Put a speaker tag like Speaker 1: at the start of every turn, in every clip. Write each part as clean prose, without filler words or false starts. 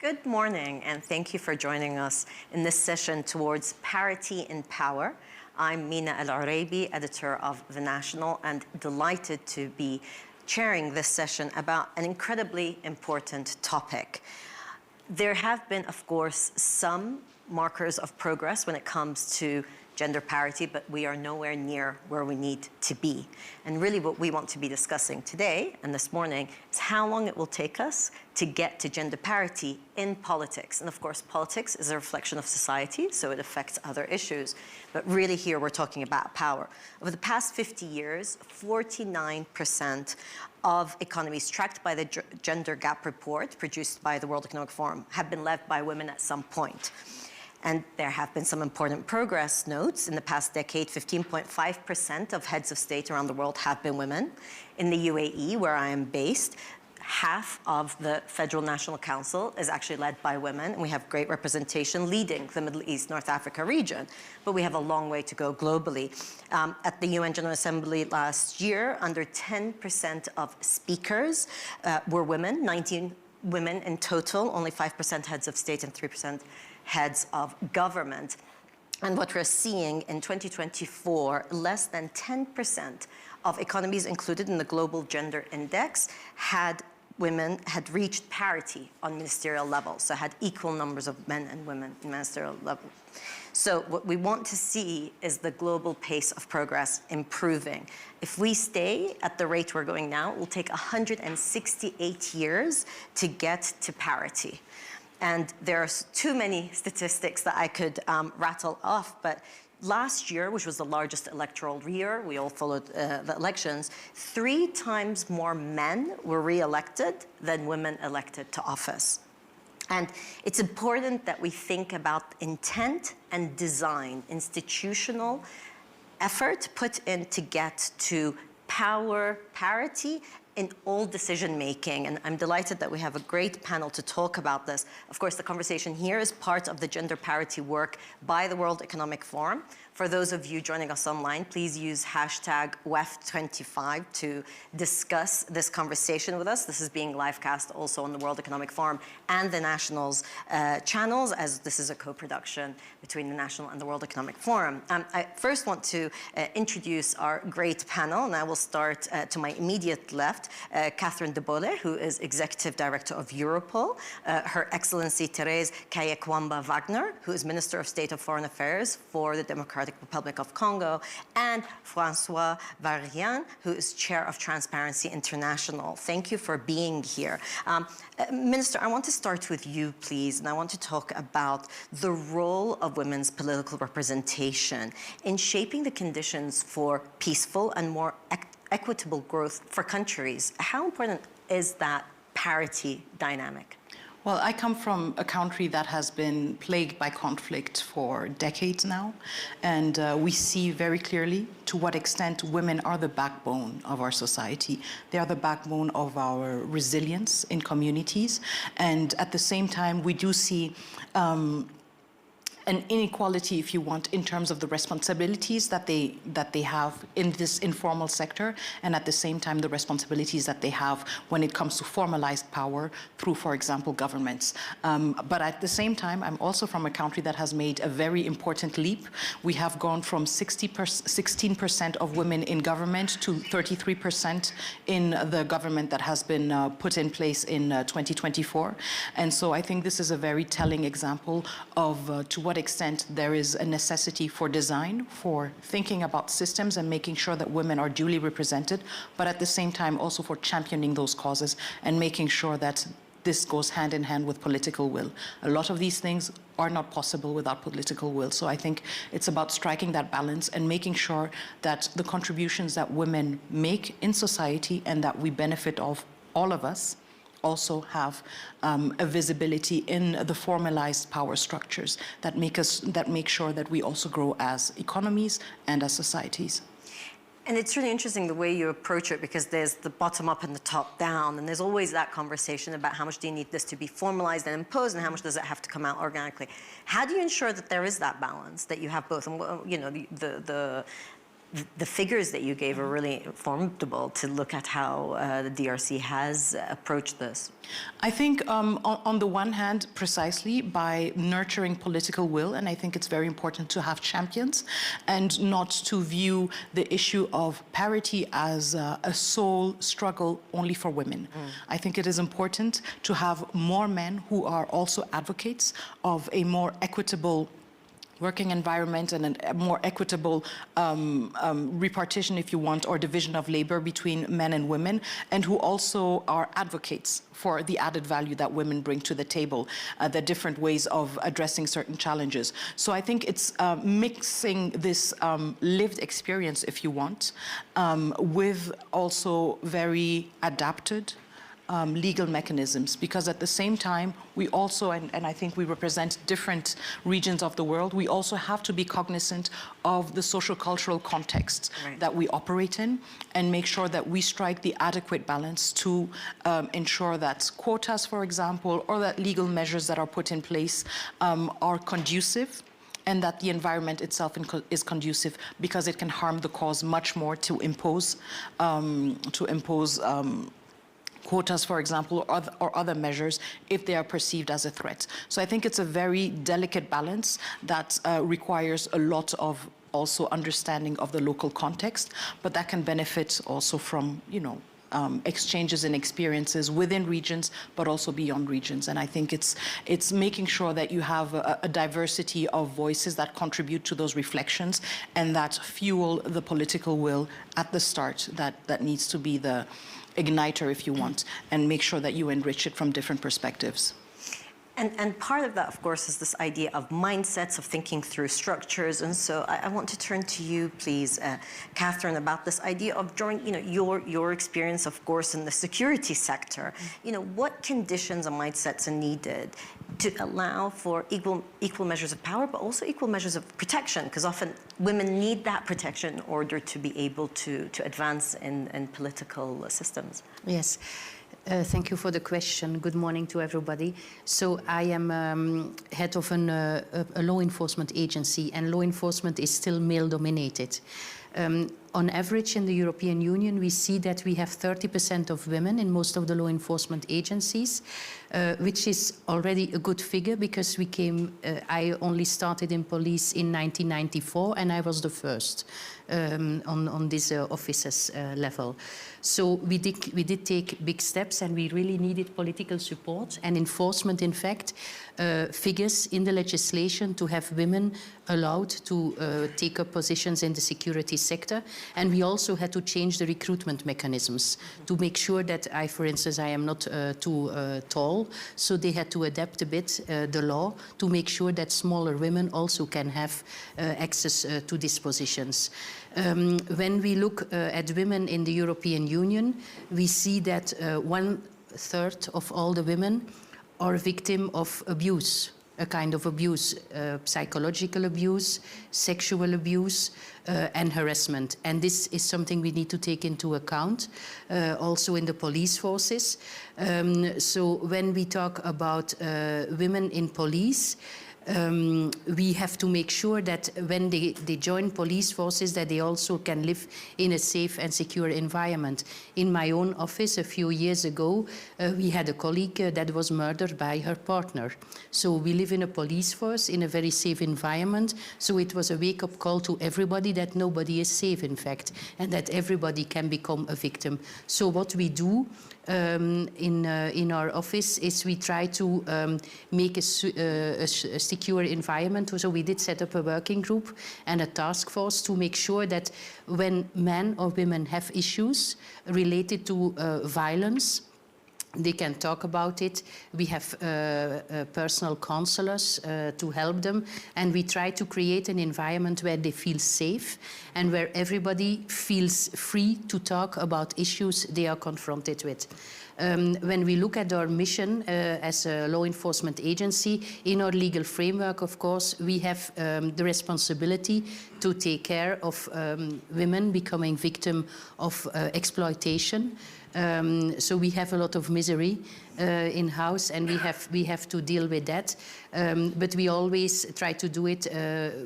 Speaker 1: Good morning, and thank you for joining us in this session towards Parity in Power. I'm Mina Al-Oraibi, editor of The National, and delighted to be chairing this session about an incredibly important topic. There have been, of course, some markers of progress when it comes to gender parity, but we are nowhere near where we need to be. And really what we want to be discussing today and this morning is how long it will take us to get to gender parity in politics. And of course, politics is a reflection of society, so it affects other issues. But really here we're talking about power. Over the past 50 years, 49% of economies tracked by the Gender Gap Report produced by the World Economic Forum have been led by women at some point. And there have been some important progress notes. In the past decade, 15.5% of heads of state around the world have been women. In the UAE, where I am based, half of the Federal National Council is actually led by women, and we have great representation leading the Middle East, North Africa region. But we have a long way to go globally. At the UN General Assembly last year, under 10% of speakers were women, 19 women in total, only 5% heads of state and 3% heads of government. And what we're seeing in 2024, less than 10% of economies included in the Global Gender Index had reached parity on ministerial levels, so had equal numbers of men and women in ministerial level. So what we want to see is the global pace of progress improving. If we stay at the rate we're going now, it will take 168 years to get to parity. And there are too many statistics that I could rattle off, but last year, which was the largest electoral year, we all followed the elections, 3 times more men were re-elected than women elected to office. And it's important that we think about intent and design, institutional effort put in to get to power parity in all decision-making, and I'm delighted that we have a great panel to talk about this. Of course, the conversation here is part of the gender parity work by the World Economic Forum. For those of you joining us online, please use hashtag WEF25 to discuss this conversation with us. This is being livecast also on the World Economic Forum and the National's channels, as this is a co-production between the National and the World Economic Forum. I first want to introduce our great panel, and I will start to my immediate left, Catherine de Bolle, who is Executive Director of Europol, Her Excellency Thérèse Kayikwamba Wagner, who is Minister of State of Foreign Affairs for the Democratic Republic of Congo, and François, Valérian, who is Chair of Transparency International. Thank you for being here. Minister, I want to start with you, please, and I want to talk about the role of women's political representation in shaping the conditions for peaceful and more equitable growth for countries. How important is that parity dynamic?
Speaker 2: Well, I come from a country that has been plagued by conflict for decades now, and we see very clearly to what extent women are the backbone of our society. They are the backbone of our resilience in communities, and at the same time, we do see an inequality, if you want, in terms of the responsibilities that they have in this informal sector, and at the same time the responsibilities that they have when it comes to formalized power through, for example, governments. But at the same time, I'm also from a country that has made a very important leap. We have gone from 16% of women in government to 33% in the government that has been put in place in 2024. And so I think this is a very telling example of to what extent there is a necessity for design, for thinking about systems and making sure that women are duly represented, but at the same time also for championing those causes and making sure that this goes hand in hand with political will. A lot of these things are not possible without political will. So I think it's about striking that balance and making sure that the contributions that women make in society and that we benefit of, all of us, also have a visibility in the formalized power structures that make sure that we also grow as economies and as societies.
Speaker 1: And it's really interesting the way you approach it, because there's the bottom up and the top down, and there's always that conversation about how much do you need this to be formalized and imposed, and how much does it have to come out organically. How do you ensure that there is that balance, that you have both? And you know, the figures that you gave are really formidable to look at how the DRC has approached this.
Speaker 2: I think on the one hand, precisely by nurturing political will, and I think it's very important to have champions and not to view the issue of parity as a sole struggle only for women. I think it is important to have more men who are also advocates of a more equitable working environment and a more equitable repartition, if you want, or division of labor between men and women, and who also are advocates for the added value that women bring to the table, the different ways of addressing certain challenges. So I think it's mixing this lived experience, if you want, with also very adapted legal mechanisms, because at the same time we also, and I think we represent different regions of the world, we also have to be cognizant of the social cultural context that we operate in and make sure that we strike the adequate balance to ensure that quotas, for example, or that legal measures that are put in place are conducive, and that the environment itself is conducive, because it can harm the cause much more to impose quotas, for example, or other measures if they are perceived as a threat. So I think it's a very delicate balance that requires a lot of also understanding of the local context, but that can benefit also from, you know, exchanges and experiences within regions, but also beyond regions. And I think it's making sure that you have a diversity of voices that contribute to those reflections and that fuel the political will at the start that needs to be the igniter, if you want, and make sure that you enrich it from different perspectives.
Speaker 1: And part of that, of course, is this idea of mindsets, of thinking through structures. And so I want to turn to you, please, Catherine, about this idea of drawing, you know, your experience, of course, in the security sector. You know, what conditions and mindsets are needed to allow for equal measures of power, but also equal measures of protection? Because often women need that protection in order to be able to advance in political systems.
Speaker 3: Yes. Thank you for the question. Good morning to everybody. So I am head of a law enforcement agency, and law enforcement is still male-dominated. On average in the European Union, we see that we have 30% of women in most of the law enforcement agencies, which is already a good figure, because I only started in police in 1994, and I was the first on this officers level. So we did take big steps, and we really needed political support and enforcement, in fact, figures in the legislation to have women allowed to take up positions in the security sector. And we also had to change the recruitment mechanisms to make sure that for instance, I am not too tall, so they had to adapt a bit the law to make sure that smaller women also can have access to these positions. When we look at women in the European Union, we see that 1/3 of all the women are victim of abuse, a kind of abuse, psychological abuse, sexual abuse, and harassment. And this is something we need to take into account, also in the police forces. So when we talk about women in police, we have to make sure that when they join police forces, that they also can live in a safe and secure environment. In my own office a few years ago, we had a colleague that was murdered by her partner. So we live in a police force in a very safe environment. So it was a wake-up call to everybody that nobody is safe, in fact, and that everybody can become a victim. So what we do in our office is we try to make a secure environment. So we did set up a working group and a task force to make sure that when men or women have issues related to violence, they can talk about it. We have personal counselors to help them, and we try to create an environment where they feel safe and where everybody feels free to talk about issues they are confronted with. When we look at our mission as a law enforcement agency, in our legal framework, of course, we have the responsibility to take care of women becoming victim of exploitation. So we have a lot of misery, in-house, and we have to deal with that. But we always try to do it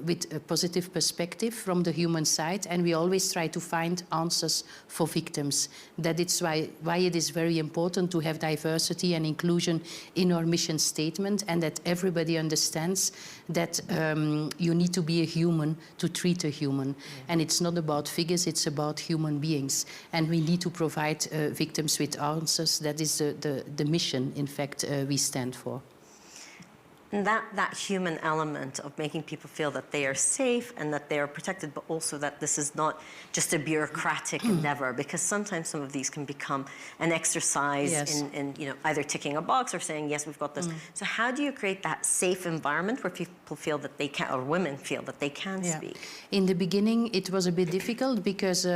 Speaker 3: with a positive perspective from the human side, and we always try to find answers for victims. That is why it is very important to have diversity and inclusion in our mission statement, and that everybody understands that you need to be a human to treat a human. And it's not about figures, it's about human beings. And we need to provide victims with answers. That is the mission, in fact, we stand for.
Speaker 1: And that human element of making people feel that they are safe and that they are protected, but also that this is not just a bureaucratic endeavor, because sometimes some of these can become an exercise in either ticking a box or saying, yes, we've got this. So how do you create that safe environment where people feel that they can, or women feel that they can speak?
Speaker 3: In the beginning, it was a bit difficult because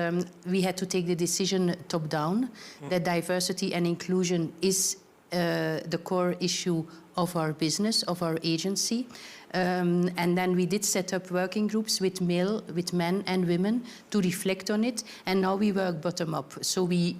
Speaker 3: we had to take the decision top-down that diversity and inclusion is the core issue of our business, of our agency. And then we did set up working groups with men and women to reflect on it. And now we work bottom up. So we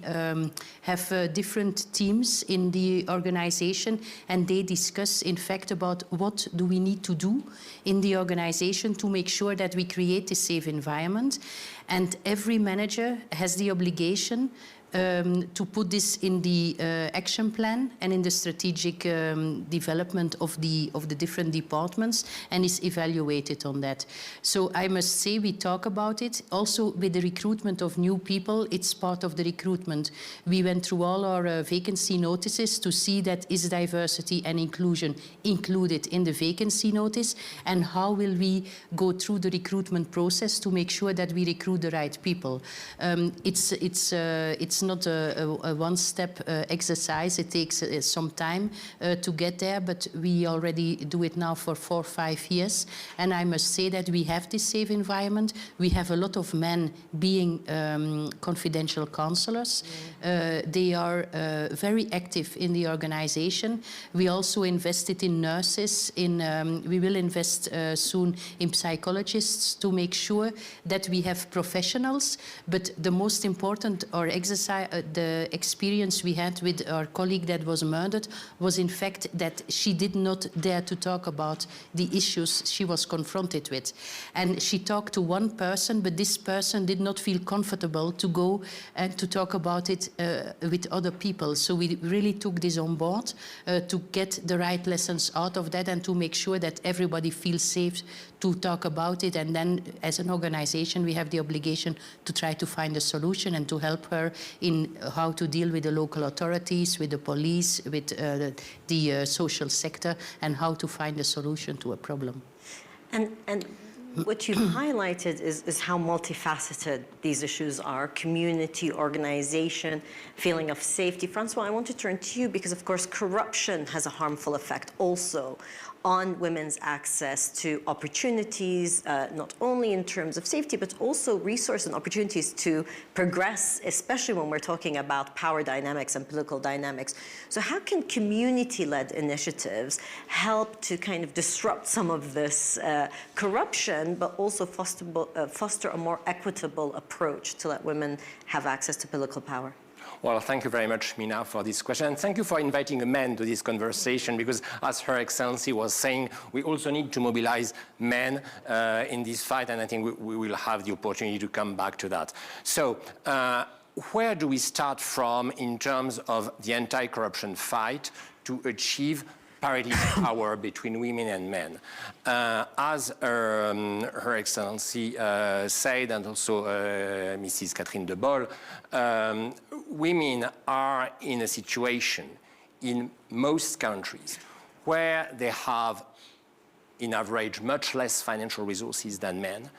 Speaker 3: have different teams in the organization, and they discuss, in fact, about what do we need to do in the organization to make sure that we create a safe environment. And every manager has the obligation to put this in the action plan and in the strategic development of the different departments, and is evaluated on that. So I must say we talk about it. Also with the recruitment of new people, it's part of the recruitment. We went through all our vacancy notices to see that is diversity and inclusion included in the vacancy notice, and how will we go through the recruitment process to make sure that we recruit the right people. It's not a one-step exercise. It takes some time to get there, but we already do it now for 4 or 5 years. And I must say that we have this safe environment. We have a lot of men being confidential counselors. They are very active in the organization. We also invested in nurses. We will invest soon in psychologists to make sure that we have professionals. But the most important, or the experience we had with our colleague that was murdered was, in fact, that she did not dare to talk about the issues she was confronted with. And she talked to one person, but this person did not feel comfortable to go and to talk about it with other people. So we really took this on board to get the right lessons out of that and to make sure that everybody feels safe to talk about it. And then, as an organization, we have the obligation to try to find a solution and to help her in how to deal with the local authorities, with the police, with the social sector, and how to find a solution to a problem.
Speaker 1: And what you've highlighted is how multifaceted these issues are: community, organization, feeling of safety. François, I want to turn to you because, of course, corruption has a harmful effect also on women's access to opportunities, not only in terms of safety, but also resource and opportunities to progress, especially when we're talking about power dynamics and political dynamics. So how can community-led initiatives help to kind of disrupt some of this corruption, but also foster a more equitable approach to let women have access to political power?
Speaker 4: Well, thank you very much, Mina, for this question. And thank you for inviting a man to this conversation, because as Her Excellency was saying, we also need to mobilize men in this fight, and I think we will have the opportunity to come back to that. So where do we start from in terms of the anti-corruption fight to achieve parity power between women and men? As Her Excellency said, and also Mrs. Catherine de Bolle, women are in a situation in most countries where they have, in average, much less financial resources than men,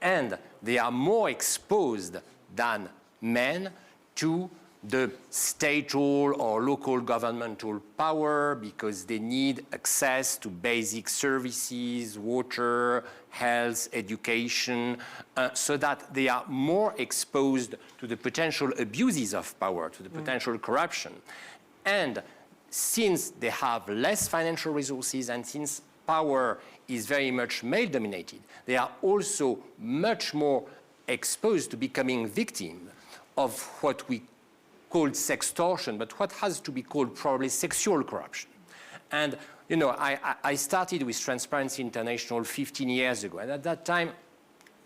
Speaker 4: and they are more exposed than men to the statal or local governmental power, because they need access to basic services, water, health, education, so that they are more exposed to the potential abuses of power, to the potential corruption. And since they have less financial resources, and since power is very much male-dominated, they are also much more exposed to becoming victims of what we called sextortion, but what has to be called probably sexual corruption. And you know, I started with Transparency International 15 years ago, and at that time,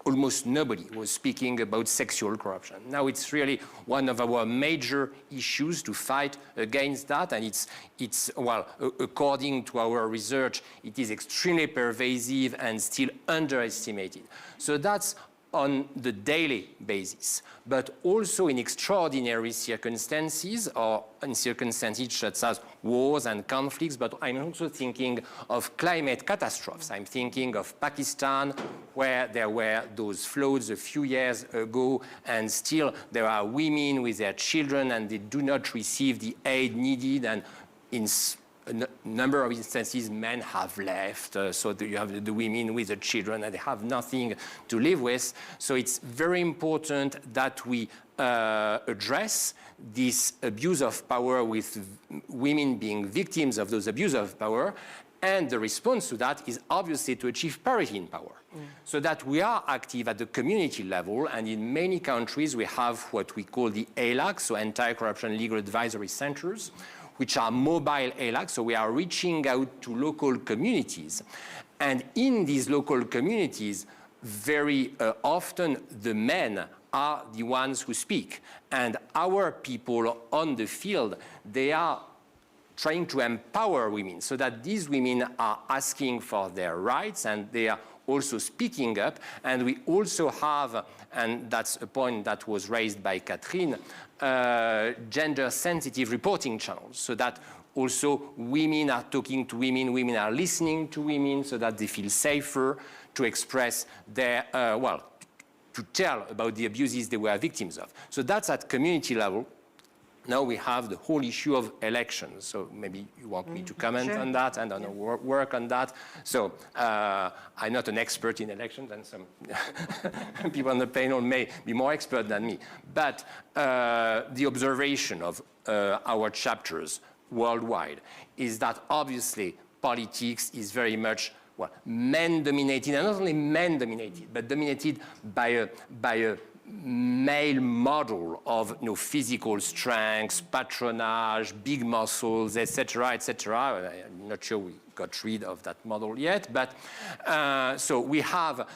Speaker 4: almost nobody was speaking about sexual corruption. Now it's really one of our major issues to fight against that, and it's well, according to our research, it is extremely pervasive and still underestimated. So that's on the daily basis, but also in extraordinary circumstances or in circumstances such as wars and conflicts, but I'm also thinking of climate catastrophes. I'm thinking of Pakistan, where there were those floods a few years ago, and still there are women with their children and they do not receive the aid needed, and in a number of instances, men have left, so you have the women with the children and they have nothing to live with. So it's very important that we address this abuse of power with women being victims of those abuse of power. And the response to that is obviously to achieve parity in power. So that we are active at the community level, and in many countries we have what we call the ALAC, so Anti-Corruption Legal Advisory Centers, which are mobile ALAC, so we are reaching out to local communities. And in these local communities, very often the men are the ones who speak. And our people on the field, they are trying to empower women so that these women are asking for their rights and they are also speaking up. And we also have, and that's a point that was raised by Catherine, gender-sensitive reporting channels, so that also women are talking to women, women are listening to women, so that they feel safer to express their, well, to tell about the abuses they were victims of. So that's at community level. Now we have the whole issue of elections. So maybe you want me to comment on that and on work on that. So I'm not an expert in elections, and some people on the panel may be more expert than me. But the observation of our chapters worldwide is that obviously politics is very much men-dominated, and not only men-dominated, but dominated by a male model of physical strength, patronage, big muscles, etc., etc. I'm not sure we got rid of that model yet, but so we have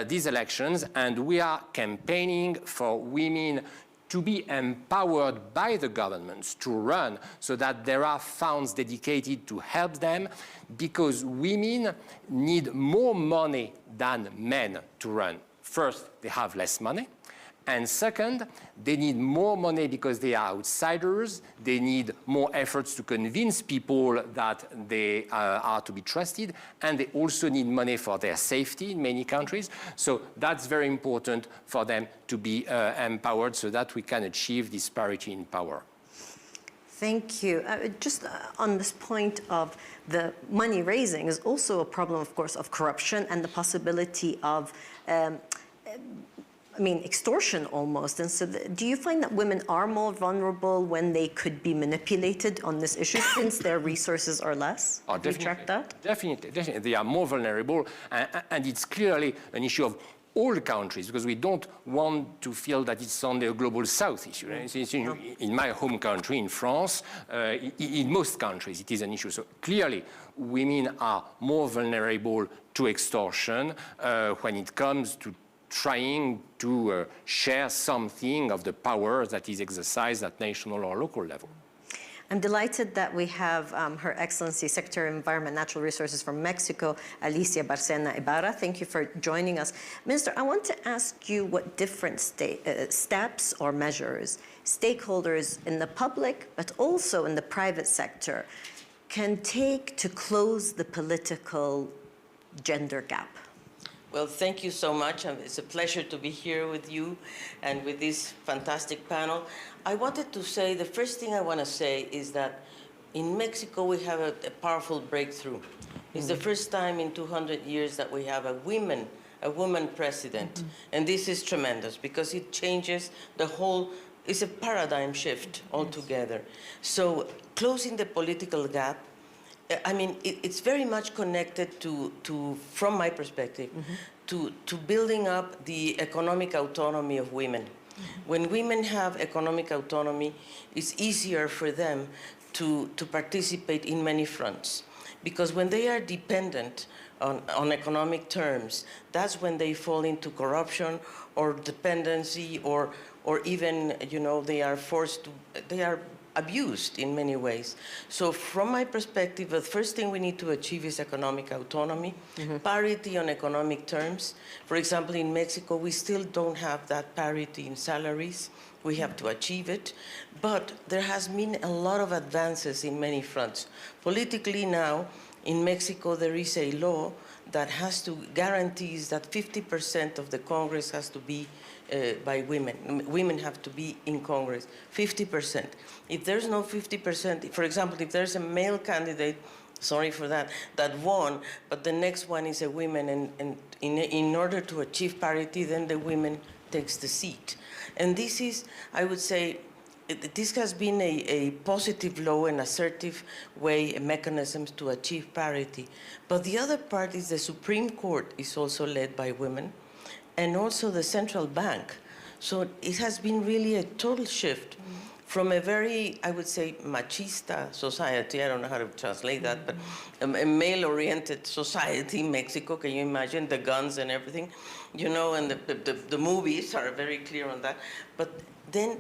Speaker 4: these elections, and we are campaigning for women to be empowered by the governments to run, so that there are funds dedicated to help them, because women need more money than men to run. First, they have less money. And second, they need more money because they are outsiders. They need more efforts to convince people that they are to be trusted. And they also need money for their safety in many countries. So that's very important for them to be empowered, so that we can achieve this parity in power.
Speaker 1: Thank you. Just on this point of the money raising is also a problem, of course, of corruption and the possibility of extortion almost. And so do you find that women are more vulnerable when they could be manipulated on this issue since their resources are less?
Speaker 4: Oh,
Speaker 1: do you track that?
Speaker 4: Definitely. They are more vulnerable. And it's clearly an issue of all countries, because we don't want to feel that it's only a global south issue. In my home country, in France, in most countries, it is an issue. So clearly, women are more vulnerable to extortion when it comes to trying to share something of the power that is exercised at national or local level.
Speaker 1: I'm delighted that we have Her Excellency Secretary of Environment and Natural Resources from Mexico, Alicia Bárcena Ibarra. Thank you for joining us. Minister, I want to ask you what different steps or measures stakeholders in the public, but also in the private sector, can take to close the political gender gap.
Speaker 5: Well, thank you so much. It's a pleasure to be here with you and with this fantastic panel. I wanted to say, the first thing I want to say is that in Mexico we have a powerful breakthrough. It's the first time in 200 years that we have a woman president. And this is tremendous because it changes the whole, it's a paradigm shift altogether. So closing the political gap, it's very much connected to from my perspective, to building up the economic autonomy of women. When women have economic autonomy, it's easier for them to participate in many fronts. Because when they are dependent on economic terms, that's when they fall into corruption or dependency or even, you know, they are abused in many ways. So from my perspective, the first thing we need to achieve is economic autonomy, parity on economic terms. For example, in Mexico, we still don't have that parity in salaries. We have to achieve it. But there has been a lot of advances in many fronts. Politically now, in Mexico, there is a law that guarantees that 50% of the Congress has to be by women. Women have to be in Congress, 50%. If there's no 50%, for example, if there's a male candidate, sorry for that, that won, but the next one is a woman, and in order to achieve parity, then the woman takes the seat. And this is, I would say, this has been a positive law and assertive way, mechanisms to achieve parity. But the other part is the Supreme Court is also led by women, and also the central bank. So it has been really a total shift from a very, I would say, machista society, I don't know how to translate that, but a male-oriented society in Mexico. Can you imagine the guns and everything? You know, and the movies are very clear on that. But then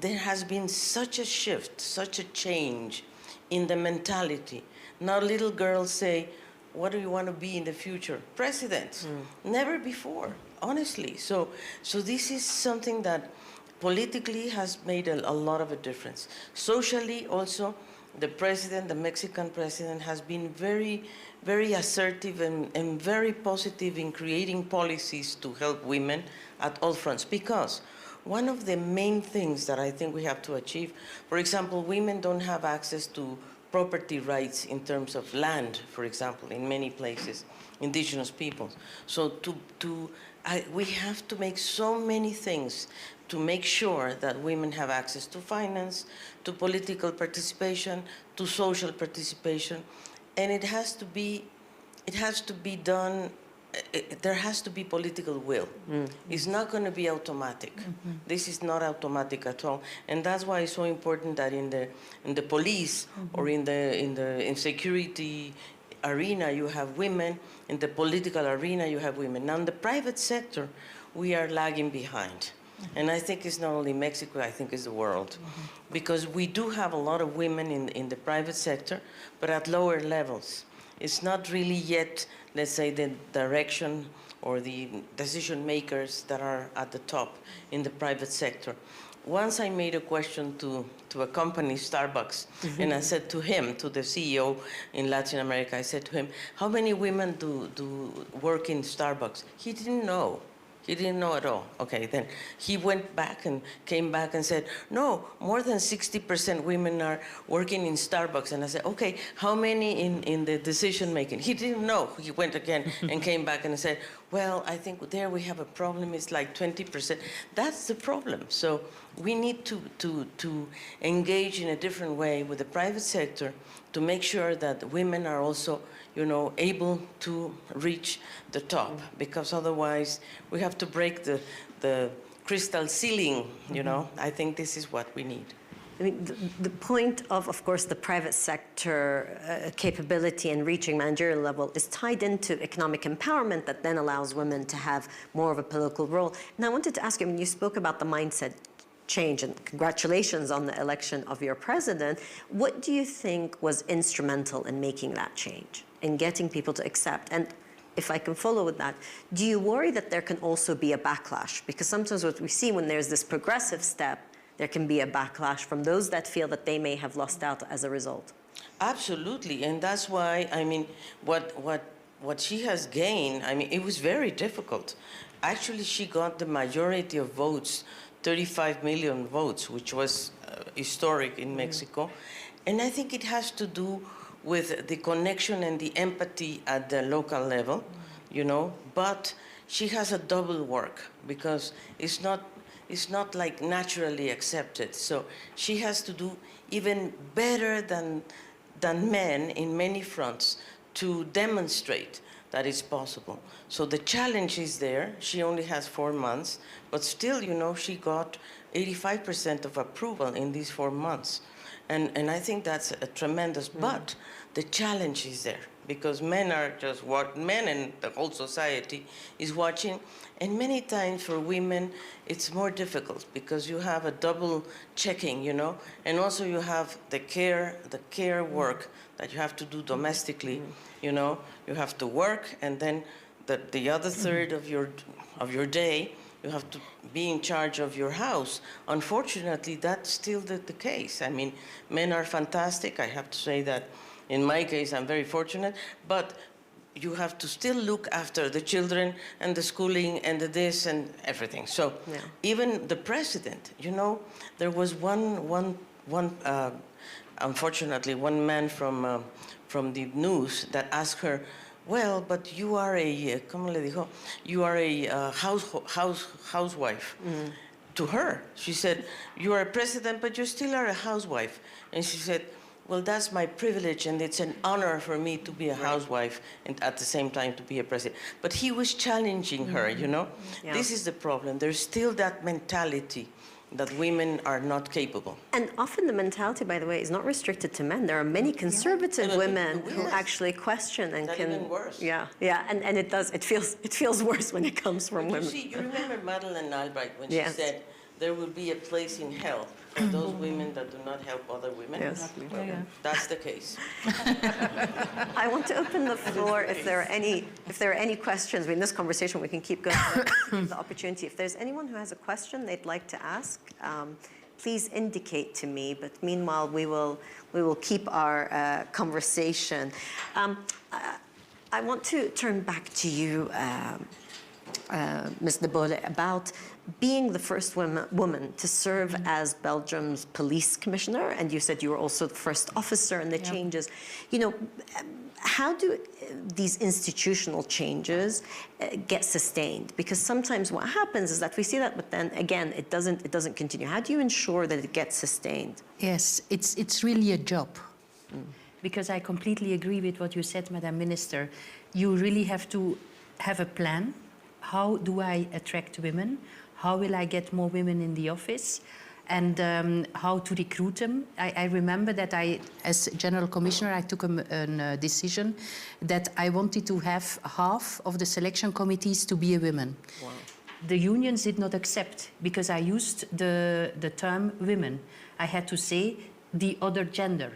Speaker 5: there has been such a shift, such a change in the mentality. Now little girls say, what do you want to be in the future? President. Never before, honestly. So this is something that politically has made a lot of a difference. Socially also, the president, the Mexican president, has been very, very assertive and very positive in creating policies to help women at all fronts. Because one of the main things that I think we have to achieve, for example, women don't have access to property rights in terms of land, for example, in many places, indigenous peoples. So we have to make so many things to make sure that women have access to finance, to political participation, to social participation, and it has to be done. There has to be political will. It's not going to be automatic. This is not automatic at all, and that's why it's so important that in the police or in security arena you have women. In the political arena you have women. Now in the private sector, we are lagging behind. And I think it's not only Mexico, I think it's the world. Because we do have a lot of women in the private sector, but at lower levels. It's not really yet, let's say, the direction or the decision makers that are at the top in the private sector. Once I made a question to a company, Starbucks, and I said to him, to the CEO in Latin America, I said to him, how many women do work in Starbucks? He didn't know. He didn't know at all. Okay, then he went back and came back and said, no, more than 60% women are working in Starbucks. And I said, okay, how many in the decision making? He didn't know. He went again and came back and said, well, I think there we have a problem. It's like 20%. That's the problem. So we need to engage in a different way with the private sector to make sure that women are also, you know, able to reach the top, because otherwise we have to break the crystal ceiling, you know. I think this is what we need.
Speaker 1: I mean, the point of course, the private sector capability in reaching managerial level is tied into economic empowerment that then allows women to have more of a political role. And I wanted to ask you, when you spoke about the mindset change, and congratulations on the election of your president, what do you think was instrumental in making that change, in getting people to accept? And if I can follow with that, do you worry that there can also be a backlash? Because sometimes what we see when there's this progressive step, there can be a backlash from those that feel that they may have lost out as a result.
Speaker 5: Absolutely, and that's why, I mean, what she has gained, I mean, it was very difficult. Actually, she got the majority of votes, 35 million votes, which was historic in Mexico. And I think it has to do with the connection and the empathy at the local level, you know, but she has a double work because it's not like naturally accepted. So she has to do even better than men in many fronts to demonstrate that it's possible. So the challenge is there. She only has 4 months, but still, you know, she got 85% of approval in these 4 months. And I think that's a tremendous, but the challenge is there because men are just what, men and the whole society is watching. And many times for women, it's more difficult because you have a double checking, you know, and also you have the care work that you have to do domestically, you know, you have to work and then the other third of your day, you have to be in charge of your house. Unfortunately, that's still the case. I mean, men are fantastic. I have to say that in my case, I'm very fortunate, but you have to still look after the children and the schooling and the this and everything. So even the president, you know, there was unfortunately, one man from the news that asked her, well, but you are a, ¿cómo le dijo? You are a housewife. To her, she said, you are a president, but you still are a housewife. And she said, well, that's my privilege, and it's an honor for me to be a housewife and at the same time to be a president. But he was challenging her, you know? Yeah. This is the problem. There's still that mentality that women are not capable.
Speaker 1: And often the mentality, by the way, is not restricted to men. There are many conservative women who actually question and can.
Speaker 5: Even worse.
Speaker 1: Yeah, and it feels worse when it comes from women.
Speaker 5: You remember Madeleine Albright when she said there will be a place in hell for those women that do not help other women.
Speaker 1: Yes.
Speaker 5: Well, that's the case.
Speaker 1: I want to open the floor if there are any questions. In this conversation, we can keep going. The opportunity. If there's anyone who has a question they'd like to ask, please indicate to me. But meanwhile, we will keep our conversation. I want to turn back to you, Ms. de Bolle, about being the first woman to serve as Belgium's police commissioner, and you said you were also the first officer in the changes. You know, how do these institutional changes get sustained? Because sometimes what happens is that we see that, but then again, it doesn't continue. How do you ensure that it gets sustained?
Speaker 3: Yes, it's really a job. Because I completely agree with what you said, Madam Minister. You really have to have a plan. How do I attract women? How will I get more women in the office? And how to recruit them. I remember that as General Commissioner, I took a decision that I wanted to have half of the selection committees to be a woman. Wow. The unions did not accept because I used the term women. I had to say the other gender.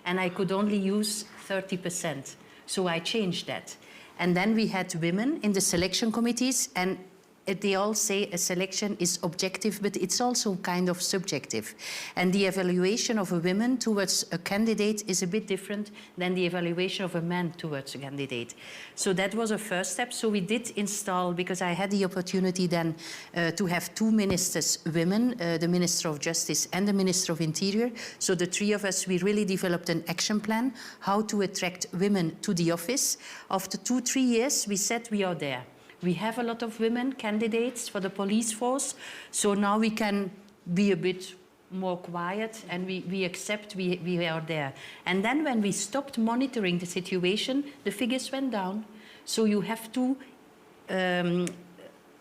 Speaker 3: And I could only use 30%. So I changed that. And then we had women in the selection committees, and they all say a selection is objective, but it's also kind of subjective. And the evaluation of a woman towards a candidate is a bit different than the evaluation of a man towards a candidate. So that was a first step. So we did install, because I had the opportunity then to have 2 ministers, women, the Minister of Justice and the Minister of Interior. So the 3 of us, we really developed an action plan, how to attract women to the office. After 2-3 years, we said we are there. We have a lot of women candidates for the police force, so now we can be a bit more quiet and we accept we are there. And then when we stopped monitoring the situation, the figures went down. So you have to,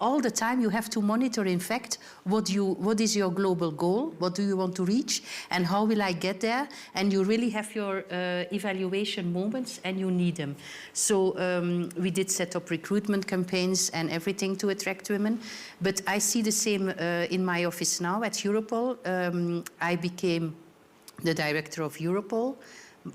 Speaker 3: all the time you have to monitor, in fact, what is your global goal, what do you want to reach, and how will I get there? And you really have your evaluation moments, and you need them. So we did set up recruitment campaigns and everything to attract women. But I see the same in my office now at Europol. I became the director of Europol.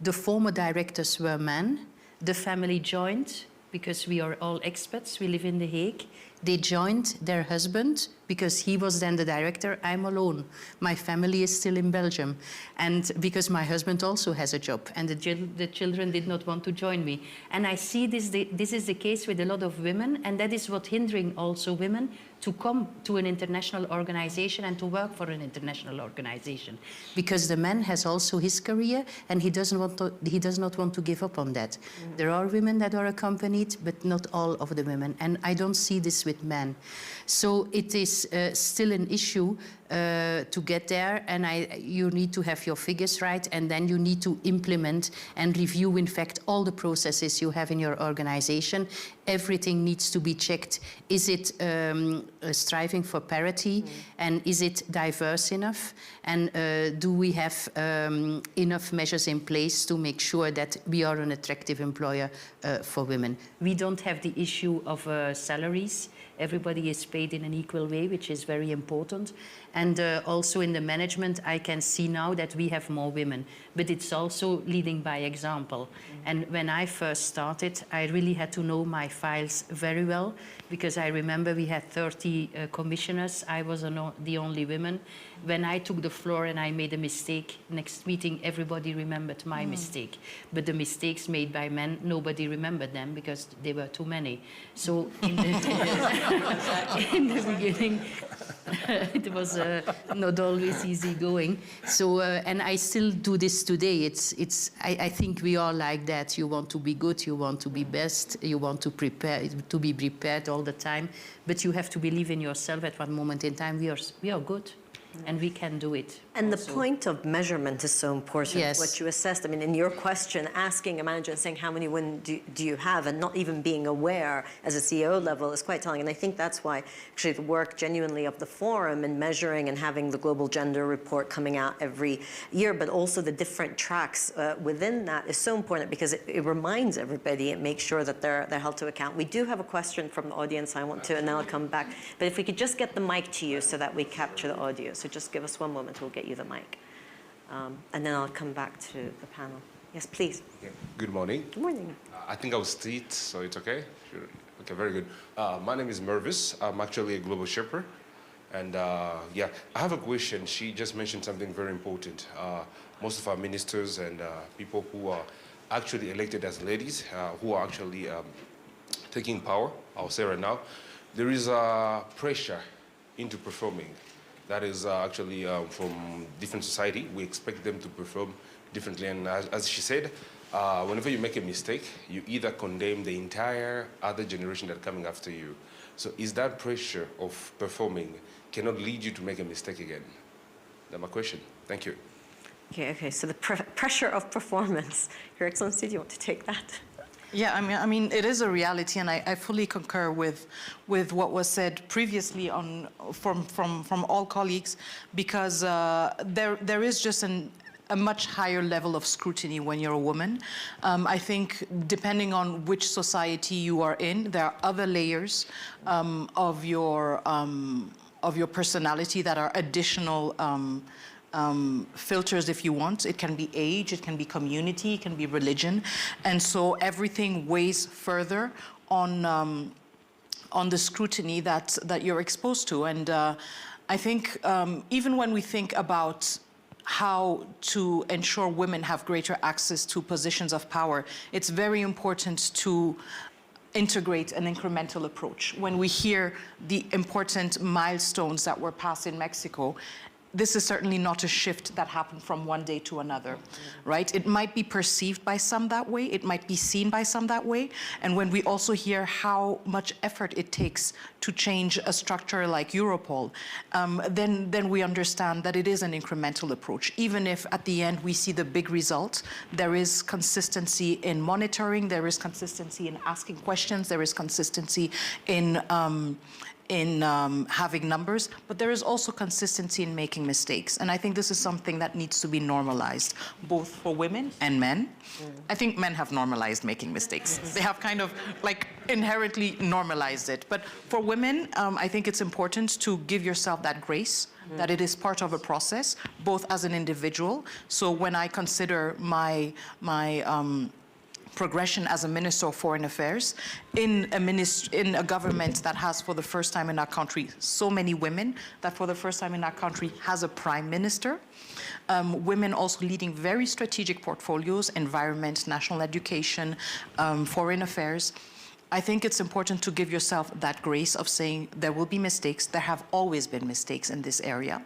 Speaker 3: The former directors were men. The family joined because we are all expats. We live in The Hague. They joined their husband because he was then the director. I'm alone. My family is still in Belgium. And because my husband also has a job, and the children did not want to join me. And I see this is the case with a lot of women, and that is what hindering also women to come to an international organization and to work for an international organization. Because the man has also his career, and he does not want to give up on that. There are women that are accompanied, but not all of the women. And I don't see this with men. So it is still an issue to get there, and you need to have your figures right, and then you need to implement and review, in fact, all the processes you have in your organization. Everything needs to be checked. Is it striving for parity, and is it diverse enough? And do we have enough measures in place to make sure that we are an attractive employer for women? We don't have the issue of salaries. Everybody is paid in an equal way, which is very important. And also in the management, I can see now that we have more women, but it's also leading by example. And when I first started, I really had to know my files very well, because I remember we had 30 commissioners. I was the only woman. When I took the floor and I made a mistake, next meeting, everybody remembered my mistake. But the mistakes made by men, nobody remembered them because they were too many. So in the beginning, it was not always easy going. So, and I still do this today. I think we are like that. You want to be good, you want to be best, you want to be prepared all the time. But you have to believe in yourself. At one moment in time, we are good. And we can do it.
Speaker 1: And
Speaker 3: also.
Speaker 1: The point of measurement is so important.
Speaker 3: Yes.
Speaker 1: What you assessed, I mean, in your question, asking a manager and saying how many women do you have, and not even being aware as a CEO level is quite telling. And I think that's why actually the work genuinely of the forum and measuring and having the global gender report coming out every year, but also the different tracks within that is so important, because it reminds everybody and makes sure that they're held to account. We do have a question from the audience I want to, and then I'll come back. But if we could just get the mic to you so that we capture the audio. So just give us one moment, we'll get you the mic. And then I'll come back to the panel. Yes, please.
Speaker 6: Yeah. Good morning.
Speaker 1: Good morning.
Speaker 6: I think I will sit, so it's okay? Sure. Okay, very good. My name is Mervis. I'm actually a global shipper. And yeah, I have a question. She just mentioned something very important. Most of our ministers and people who are actually elected as ladies, who are actually taking power, I'll say right now, there is pressure into performing. That is actually from different society. We expect them to perform differently. And as she said, whenever you make a mistake, you either condemn the entire other generation that's coming after you. So is that pressure of performing cannot lead you to make a mistake again? That's my question. Thank you.
Speaker 1: Okay, so the pressure of performance. Your Excellency, do you want to take that?
Speaker 2: Yeah, I mean, it is a reality, and I fully concur with what was said previously from all colleagues, because there is just a much higher level of scrutiny when you're a woman. I think depending on which society you are in, there are other layers of your personality that are additional filters, if you want. It can be age, it can be community, it can be religion, and so everything weighs further on the scrutiny that you're exposed to. And I think even when we think about how to ensure women have greater access to positions of power, it's very important to integrate an incremental approach. When we hear the important milestones that were passed in Mexico, this is certainly not a shift that happened from one day to another, right? It might be perceived by some that way, it might be seen by some that way, and when we also hear how much effort it takes to change a structure like Europol, then we understand that it is an incremental approach. Even if at the end we see the big result, there is consistency in monitoring, there is consistency in asking questions, there is consistency in having numbers, but there is also consistency in making mistakes. And I think this is something that needs to be normalized, both for women and men. I think men have normalized making mistakes. They have kind of like inherently normalized it. But for women, I think it's important to give yourself that grace, that it is part of a process, both as an individual. So when I consider my progression as a Minister of Foreign Affairs in a government that has for the first time in our country so many women, that for the first time in our country has a Prime Minister, women also leading very strategic portfolios, environment, national education, foreign affairs. I think it's important to give yourself that grace of saying there will be mistakes. There have always been mistakes in this area.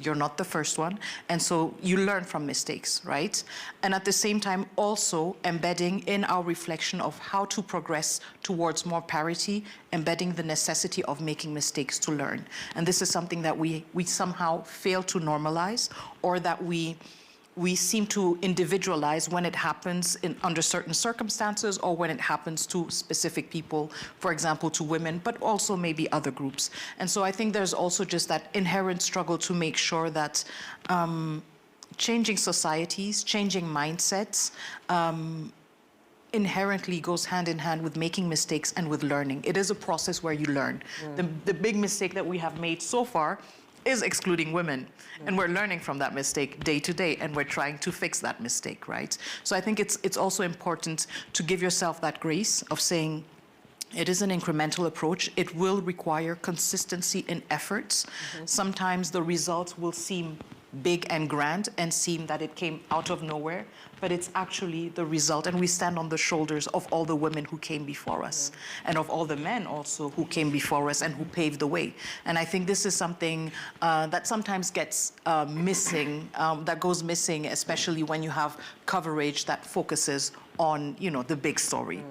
Speaker 2: You're not the first one. And so you learn from mistakes, right? And at the same time, also embedding in our reflection of how to progress towards more parity, embedding the necessity of making mistakes to learn. And this is something that we somehow fail to normalize, or that we seem to individualize when it happens under certain circumstances, or when it happens to specific people, for example, to women, but also maybe other groups. And so I think there's also just that inherent struggle to make sure that changing societies, changing mindsets, inherently goes hand in hand with making mistakes and with learning. It is a process where you learn. The big mistake that we have made so far is excluding women. And we're learning from that mistake day to day, and we're trying to fix that mistake, right? So I think it's also important to give yourself that grace of saying, it is an incremental approach. It will require consistency in efforts. Sometimes the results will seem big and grand and seem that it came out of nowhere, but it's actually the result, and we stand on the shoulders of all the women who came before us, and of all the men also who came before us and who paved the way. And I think this is something that sometimes gets missing, that goes missing, especially when you have coverage that focuses on, you know, the big story.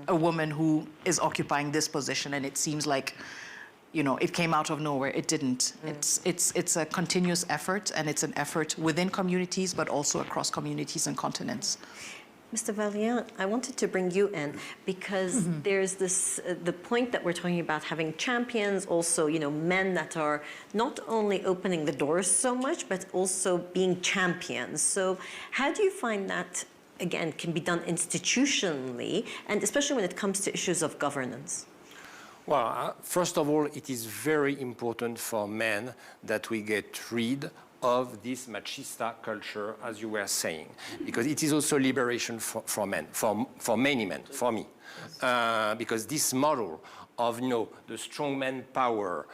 Speaker 2: A woman who is occupying this position, and it seems like, you know, it came out of nowhere. It didn't. It's a continuous effort, and it's an effort within communities, but also across communities and continents.
Speaker 1: Mr. Valérian, I wanted to bring you in because there's this, the point that we're talking about having champions, also, you know, men that are not only opening the doors so much, but also being champions. So how do you find that, again, can be done institutionally, and especially when it comes to issues of governance?
Speaker 4: Well, first of all, it is very important for men that we get rid of this machista culture, as you were saying, because it is also liberation for men, for many men, for me. Because this model of, you know, the strong man power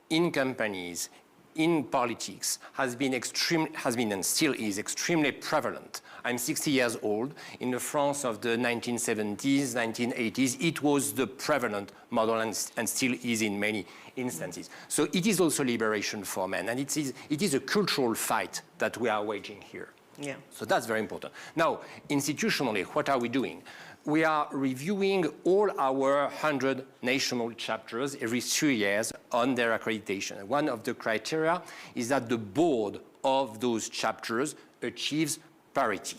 Speaker 4: in companies, in politics, has been and still is extremely prevalent. I'm 60 years old. In the France of the 1970s, 1980s, it was the prevalent model, and still is in many instances. So it is also liberation for men, and it is a cultural fight that we are waging here.
Speaker 1: Yeah.
Speaker 4: So that's very important. Now, institutionally, what are we doing? We are reviewing all our 100 national chapters every 3 years on their accreditation. One of the criteria is that the board of those chapters achieves parity.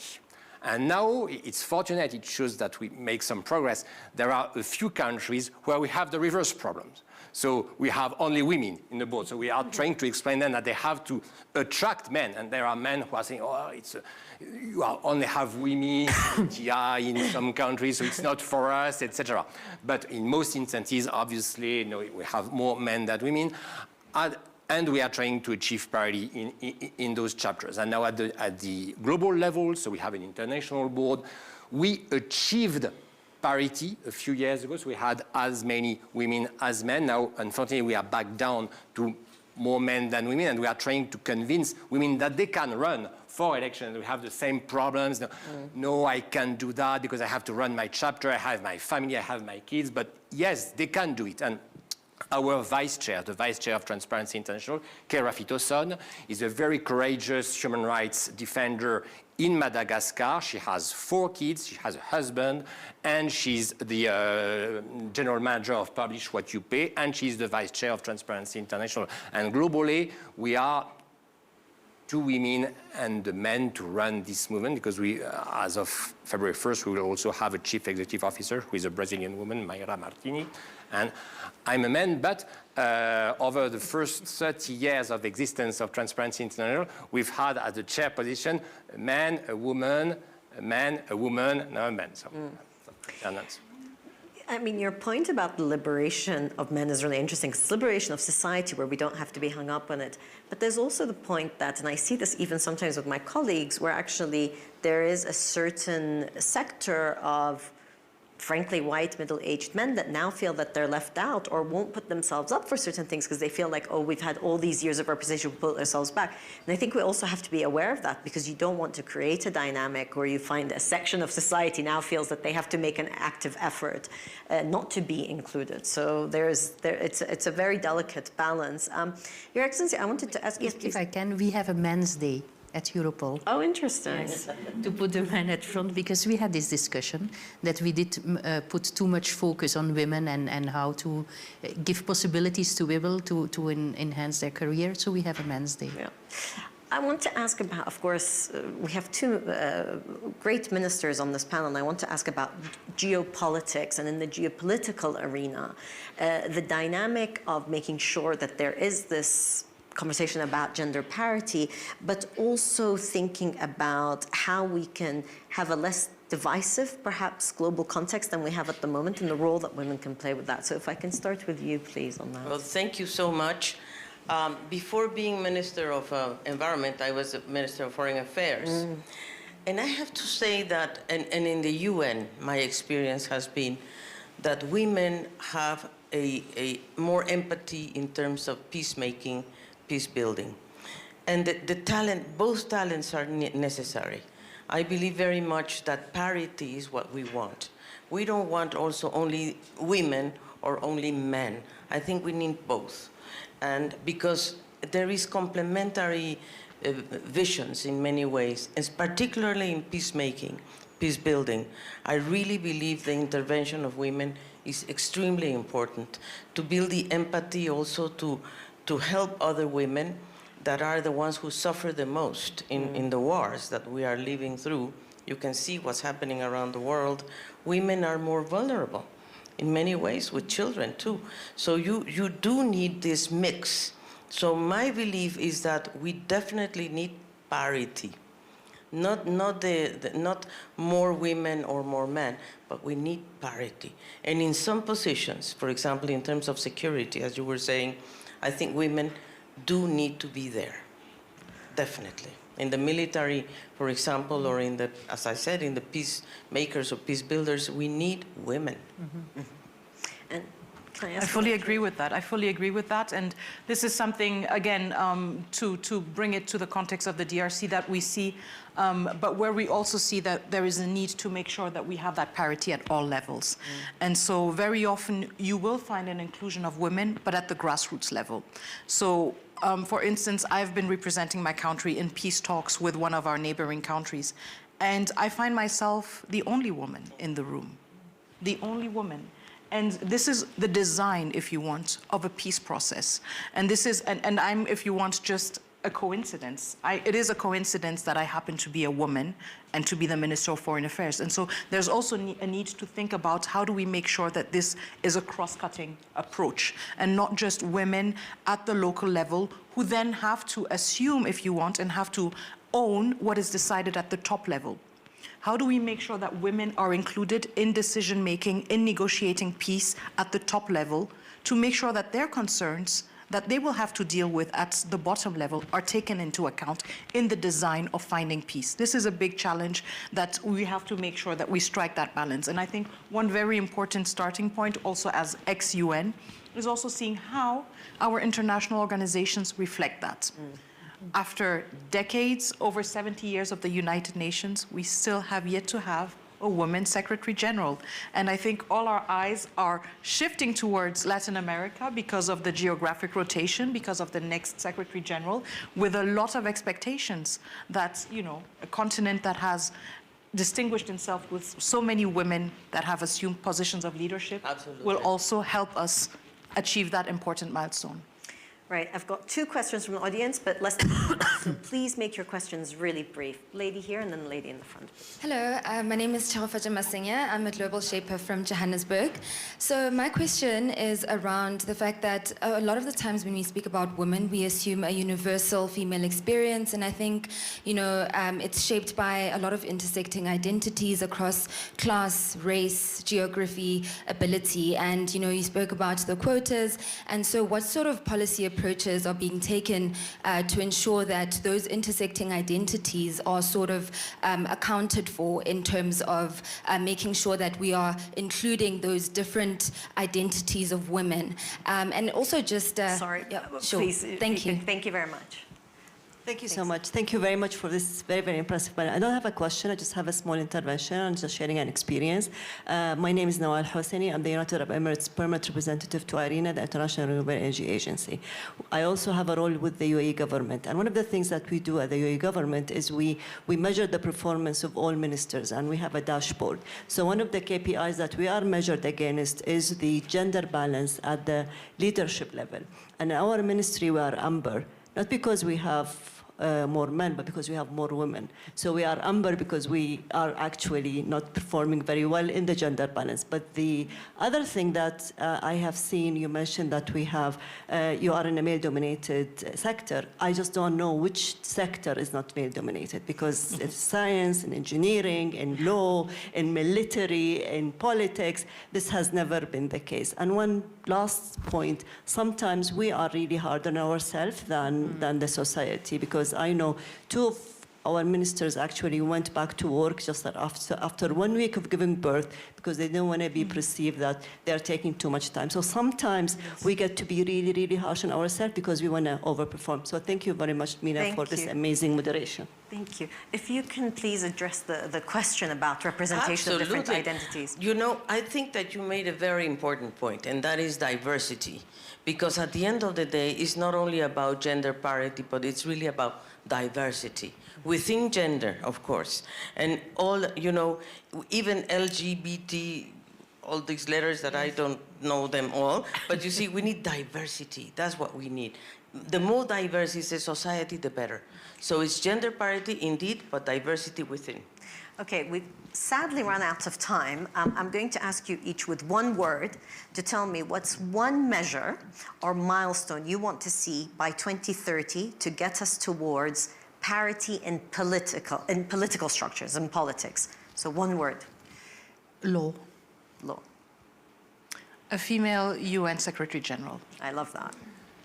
Speaker 4: And now it's fortunate, it shows that we make some progress. There are a few countries where we have the reverse problems. So we have only women in the board. So we are trying to explain them that they have to attract men. And there are men who are saying, oh, you only have women in some countries, so it's not for us, etc. But in most instances, obviously, you know, we have more men than women. And we are trying to achieve parity in those chapters. And now at the global level, so we have an international board, we achieved parity a few years ago. So we had as many women as men. Now, unfortunately, we are back down to more men than women, and we are trying to convince women that they can run for elections. We have the same problems. No, I can't do that because I have to run my chapter. I have my family, I have my kids. But yes, they can do it. And our vice chair, the vice chair of Transparency International, Kerafito-Son, is a very courageous human rights defender in Madagascar. She has 4 kids, she has a husband, and she's the general manager of Publish What You Pay, and she's the vice chair of Transparency International. And globally, we are 2 women and the men to run this movement, because we, as of February 1st, we will also have a chief executive officer who is a Brazilian woman, Mayra Martini. And I'm a man, but over the first 30 years of existence of Transparency International, we've had as the chair position a man, a woman, a man, a woman, now a man. So,
Speaker 1: I mean, your point about the liberation of men is really interesting. It's liberation of society where we don't have to be hung up on it. But there's also the point that, and I see this even sometimes with my colleagues, where actually there is a certain sector of frankly, white middle-aged men that now feel that they're left out or won't put themselves up for certain things because they feel like, oh, we've had all these years of representation, we put ourselves back. And I think we also have to be aware of that, because you don't want to create a dynamic where you find a section of society now feels that they have to make an active effort not to be included. So it's a very delicate balance. Your Excellency, I wanted to ask you,
Speaker 3: If I can, we have a Men's Day at Europol.
Speaker 1: Oh, interesting.
Speaker 3: Yes, to put the men at front, because we had this discussion that we did put too much focus on women and how to give possibilities to women to enhance their career. So we have a Men's Day.
Speaker 1: Yeah. I want to ask about, of course, we have two great ministers on this panel, and I want to ask about geopolitics, and in the geopolitical arena, the dynamic of making sure that there is this conversation about gender parity, but also thinking about how we can have a less divisive, perhaps, global context than we have at the moment, and the role that women can play with that. So if I can start with you, please, on that.
Speaker 5: Well, thank you so much. Before being Minister of Environment, I was a Minister of Foreign Affairs. And I have to say that, and in the UN, my experience has been that women have a more empathy in terms of peacemaking, peace building. And the talent, both talents are necessary. I believe very much that parity is what we want. We don't want also only women or only men. I think we need both. And because there is complementary visions in many ways, and particularly in peacemaking, peace building, I really believe the intervention of women is extremely important to build the empathy, also to help other women that are the ones who suffer the most in the wars that we are living through. You can see what's happening around the world. Women are more vulnerable in many ways, with children too. So you do need this mix. So my belief is that we definitely need parity. Not more women or more men, but we need parity. And in some positions, for example, in terms of security, as you were saying, I think women do need to be there, definitely. In the military, for example, or in the, as I said, in the peacemakers or peace builders, we need women.
Speaker 1: And can I ask
Speaker 2: I fully agree with that. I fully agree with that. And this is something, again, to bring it to the context of the DRC that we see, but where we also see that there is a need to make sure that we have that parity at all levels. And so very often you will find an inclusion of women, but at the grassroots level. So for instance, I've been representing my country in peace talks with one of our neighboring countries, and I find myself the only woman in the room, the only woman. And this is the design, if you want, of a peace process. And this is, and I'm, if you want, just a coincidence. It is a coincidence that I happen to be a woman and to be the Minister of Foreign Affairs. And so there's also a need to think about how do we make sure that this is a cross-cutting approach and not just women at the local level who then have to assume, if you want, and have to own what is decided at the top level. How do we make sure that women are included in decision-making, in negotiating peace at the top level, to make sure that their concerns that they will have to deal with at the bottom level are taken into account in the design of finding peace? This is a big challenge that we have to make sure that we strike that balance. And I think one very important starting point also as ex-UN is also seeing how our international organizations reflect that. After decades, over 70 years of the United Nations, we still have yet to have a woman Secretary General. And I think all our eyes are shifting towards Latin America because of the geographic rotation, because of the next Secretary General, with a lot of expectations that, you know, a continent that has distinguished itself with so many women that have assumed positions of leadership will also help us achieve that important milestone.
Speaker 1: Right, I've got two questions from the audience, but let's so please make your questions really brief. Lady here and then the lady in the front.
Speaker 7: Hello, my name is Thérèse Masenya. I'm a global shaper from Johannesburg. So my question is around the fact that a lot of the times when we speak about women, we assume a universal female experience, and I think, you know, it's shaped by a lot of intersecting identities across class, race, geography, ability, and, you know, you spoke about the quotas, and so what sort of policy approach approaches are being taken to ensure that those intersecting identities are sort of accounted for in terms of making sure that we are including those different identities of women. And also just...
Speaker 1: Sorry,
Speaker 7: yeah, sure.
Speaker 1: please.
Speaker 7: Thank you.
Speaker 1: Thank you very much.
Speaker 8: Thank you so much. Thank you very much for this very, very impressive panel. I don't have a question. I just have a small intervention. I'm just sharing an experience. My name is Nawal Hosseini. I'm the United Arab Emirates Permanent Representative to IRENA, the International Renewable Energy Agency. I also have a role with the UAE government. And one of the things that we do at the UAE government is we measure the performance of all ministers, and we have a dashboard. So one of the KPIs that we are measured against is the gender balance at the leadership level. And in our ministry, we are amber, not because we have more men, but because we have more women. So we are amber because we are actually not performing very well in the gender balance. But the other thing that I have seen, you mentioned that we have, you are in a male-dominated sector. I just don't know which sector is not male-dominated, because it's science and engineering and law and military and politics. This has never been the case. And one last point, sometimes we are really hard on ourselves than the society, because I know two of our ministers actually went back to work just after 1 week of giving birth, because they don't want to be perceived that they're taking too much time. So sometimes we get to be really, really harsh on ourselves because we want to overperform. So thank you very much, Mina, for this amazing moderation.
Speaker 1: Thank you. If you can please address the question about representation of different identities.
Speaker 5: You know, I think that you made a very important point, and that is diversity. Because at the end of the day, it's not only about gender parity, but it's really about diversity. Within gender, of course. And all, you know, even LGBT, all these letters that I don't know them all, but you see, we need diversity. That's what we need. The more diverse is a society, the better. So it's gender parity indeed, but diversity within.
Speaker 1: Okay, we've sadly run out of time. I'm going to ask you each with one word to tell me what's one measure or milestone you want to see by 2030 to get us towards parity in political structures and politics. So one word.
Speaker 2: Law.
Speaker 1: Law.
Speaker 2: A female UN Secretary General.
Speaker 1: I love that.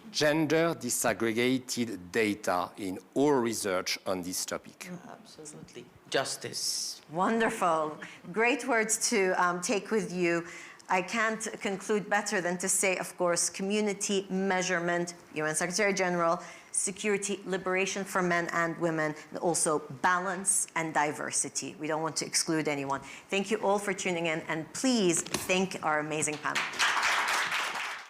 Speaker 4: Gender disaggregated data in all research on this topic.
Speaker 5: Absolutely. Justice.
Speaker 1: Wonderful. Great words to take with you. I can't conclude better than to say, of course, community measurement, UN Secretary General, security, liberation for men and women, and also balance and diversity. We don't want to exclude anyone. Thank you all for tuning in, and please thank our amazing panel.